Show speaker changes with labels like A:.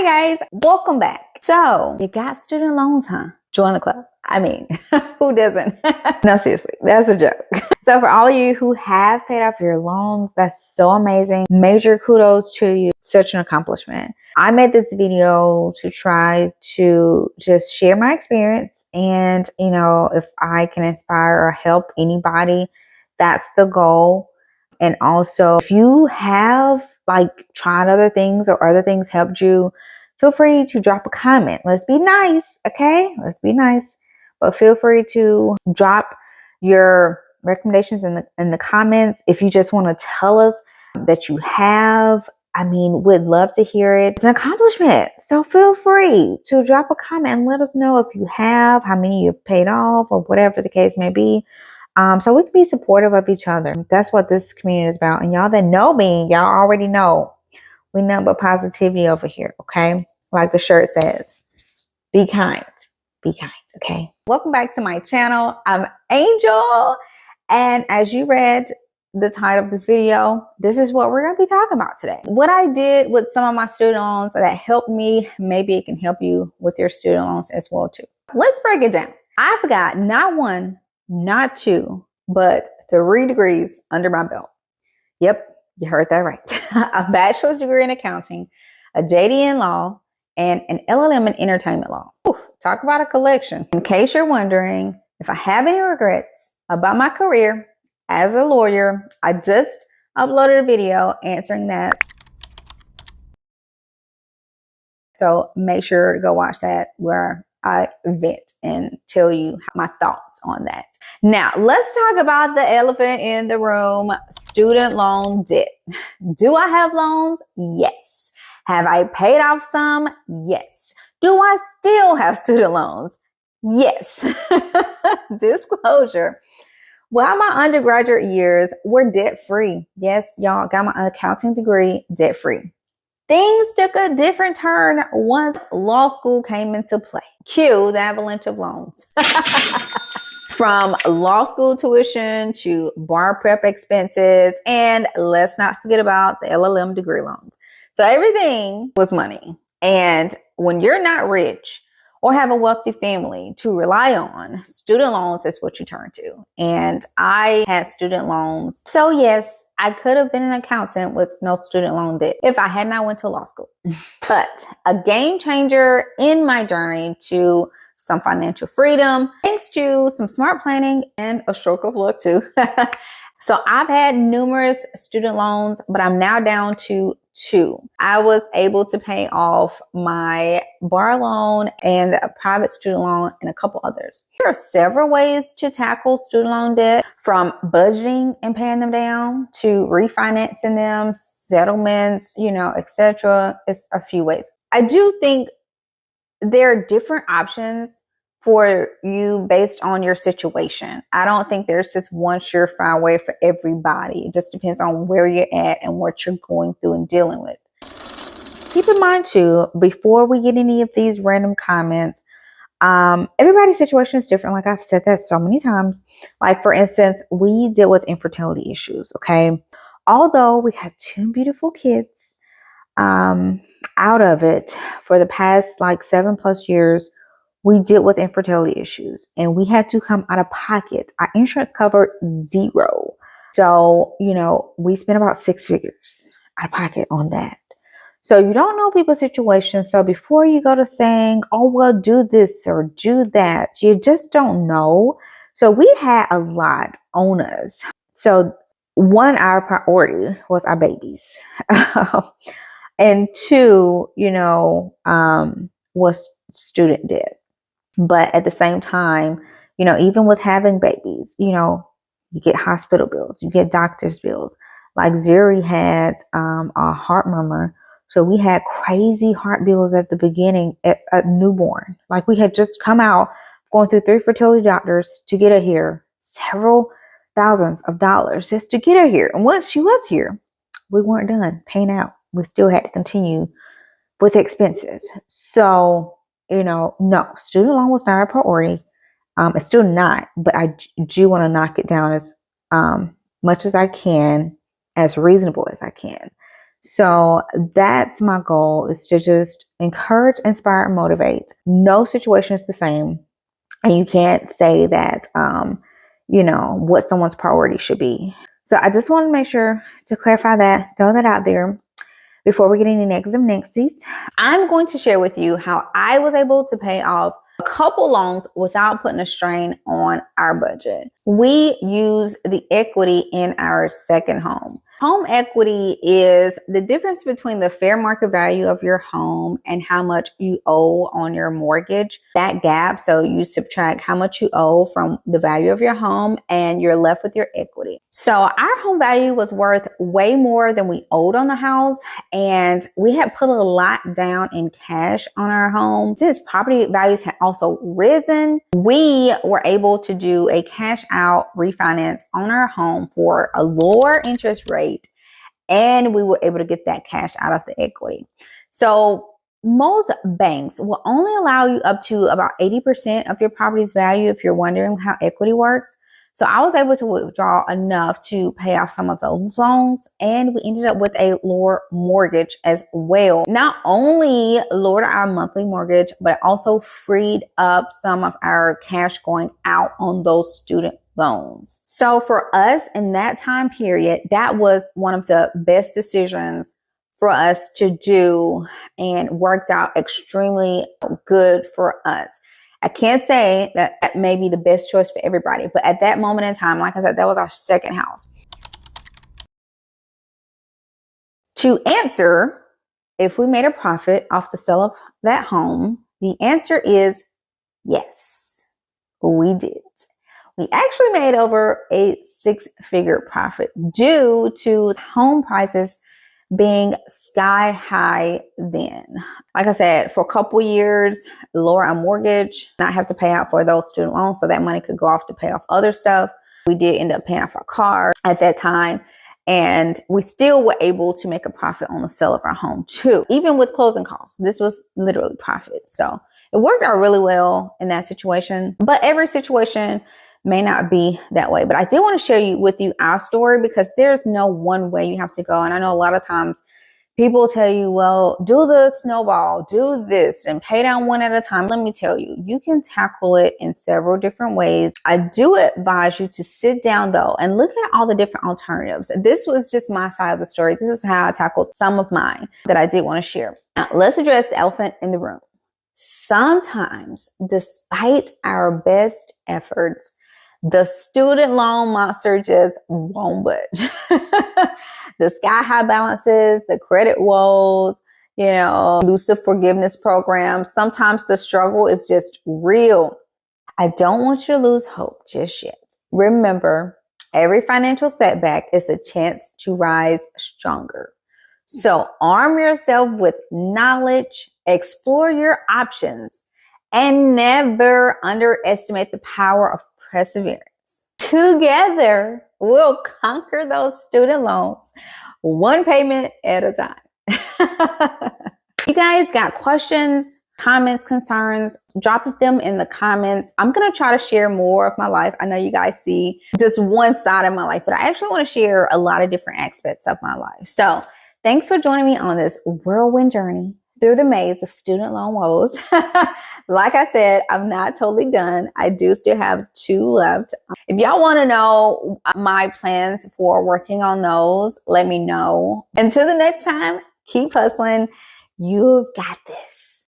A: Hi guys, welcome back. So you got student loans, huh? Join the club. I mean, who doesn't? No, seriously, that's a joke. So for all of you who have paid off your loans, that's so amazing. Major kudos to you. Such an accomplishment. I made this video to try to just share my experience, and if I can inspire or help anybody, that's the goal. And also, if you have tried other things or other things helped you, feel free to drop a comment. Let's be nice, okay? Let's be nice. But feel free to drop your recommendations in the comments. If you just want to tell us that you have, we'd love to hear it. It's an accomplishment. So feel free to drop a comment and let us know if you have, how many you've paid off, or whatever the case may be. So we can be supportive of each other. That's what this community is about. And y'all that know me, y'all already know we nothing but positivity over here, okay? Like the shirt says, be kind, okay? Welcome back to my channel. I'm Angel. And as you read the title of this video, this is what we're going to be talking about today. What I did with some of my student loans that helped me, maybe it can help you with your student loans as well too. Let's break it down. I've got not one, not two, but 3 degrees under my belt. Yep, you heard that right. A bachelor's degree in accounting, a JD in law, and an LLM in entertainment law. Ooh, talk about a collection. In case you're wondering if I have any regrets about my career as a lawyer, I just uploaded a video answering that. So make sure to go watch that where I vent and tell you my thoughts on that. Now, let's talk about the elephant in the room, student loan debt. Do I have loans? Yes. Have I paid off some? Yes. Do I still have student loans? Yes. Disclosure. While my undergraduate years were debt-free, yes, y'all, got my accounting degree debt-free. Things took a different turn once law school came into play. Cue the avalanche of loans. From law school tuition to bar prep expenses, and let's not forget about the LLM degree loans. So everything was money. And when you're not rich or have a wealthy family to rely on, student loans is what you turn to. And I had student loans. So yes, I could have been an accountant with no student loan debt if I had not went to law school. But a game changer in my journey to some financial freedom, thanks to some smart planning and a stroke of luck too. So I've had numerous student loans, but I'm now down to 2. I was able to pay off my bar loan and a private student loan and a couple others. There are several ways to tackle student loan debt, from budgeting and paying them down to refinancing them, settlements, etc. It's a few ways. I do think there are different options for you based on your situation. I don't think there's just one surefire way for everybody. It just depends on where you're at and what you're going through and dealing with. Keep in mind too, before we get any of these random comments, everybody's situation is different. Like I've said that so many times. Like for instance, we deal with infertility issues, okay? Although we had 2 beautiful kids, out of it for the past 7+ years, we dealt with infertility issues and we had to come out of pocket. Our insurance covered 0. So, we spent about 6 figures out of pocket on that. So you don't know people's situations. So before you go to saying, oh, well, do this or do that, you just don't know. So we had a lot on us. So 1, our priority was our babies. And 2, was student debt. But at the same time, even with having babies, you get hospital bills, you get doctor's bills. Like Zuri had a heart murmur. So we had crazy heart bills at the beginning at newborn. Like we had just come out going through 3 fertility doctors to get her here, several thousands of dollars just to get her here. And once she was here, we weren't done paying out. We still had to continue with expenses. So, no, student loan was not a priority. It's still not, but I do want to knock it down as much as I can, as reasonable as I can. So that's my goal, is to just encourage, inspire, and motivate. No situation is the same. And you can't say that, what someone's priority should be. So I just want to make sure to clarify that, throw that out there before we get any negative Nancy's. I'm going to share with you how I was able to pay off a couple loans without putting a strain on our budget. We use the equity in our second home. Home equity is the difference between the fair market value of your home and how much you owe on your mortgage. That gap, so you subtract how much you owe from the value of your home and you're left with your equity. So our home value was worth way more than we owed on the house, and we had put a lot down in cash on our home. Since property values had also risen, we were able to do a cash out refinance on our home for a lower interest rate, and we were able to get that cash out of the equity. So most banks will only allow you up to about 80% of your property's value if you're wondering how equity works. So I was able to withdraw enough to pay off some of those loans, and we ended up with a lower mortgage as well. Not only lowered our monthly mortgage, but also freed up some of our cash going out on those student loans. So for us in that time period, that was one of the best decisions for us to do, and worked out extremely good for us. I can't say that that may be the best choice for everybody, but at that moment in time, like I said, that was our second house. To answer if we made a profit off the sale of that home, the answer is yes, we did. We actually made over a 6-figure profit due to home prices being sky high then. Like I said, for a couple years, lower our mortgage, not have to pay out for those student loans, so that money could go off to pay off other stuff. We did end up paying off our car at that time, and we still were able to make a profit on the sale of our home too, even with closing costs. This was literally profit. So it worked out really well in that situation, but every situation may not be that way. But I did want to share with you our story, because there's no one way you have to go. And I know a lot of times people tell you, well, do the snowball, do this, and pay down one at a time. Let me tell you, you can tackle it in several different ways. I do advise you to sit down though and look at all the different alternatives. This was just my side of the story. This is how I tackled some of mine that I did want to share. Now, let's address the elephant in the room. Sometimes, despite our best efforts, the student loan monster just won't budge. The sky high balances, the credit woes, elusive forgiveness programs. Sometimes the struggle is just real. I don't want you to lose hope just yet. Remember, every financial setback is a chance to rise stronger. So arm yourself with knowledge, explore your options, and never underestimate the power of perseverance. Together, we'll conquer those student loans one payment at a time. You guys got questions, comments, concerns? Drop them in the comments. I'm going to try to share more of my life. I know you guys see just one side of my life, but I actually want to share a lot of different aspects of my life. So thanks for joining me on this whirlwind journey through the maze of student loan woes. Like I said, I'm not totally done. I do still have 2 left. If y'all want to know my plans for working on those, let me know. Until the next time, keep hustling. You've got this.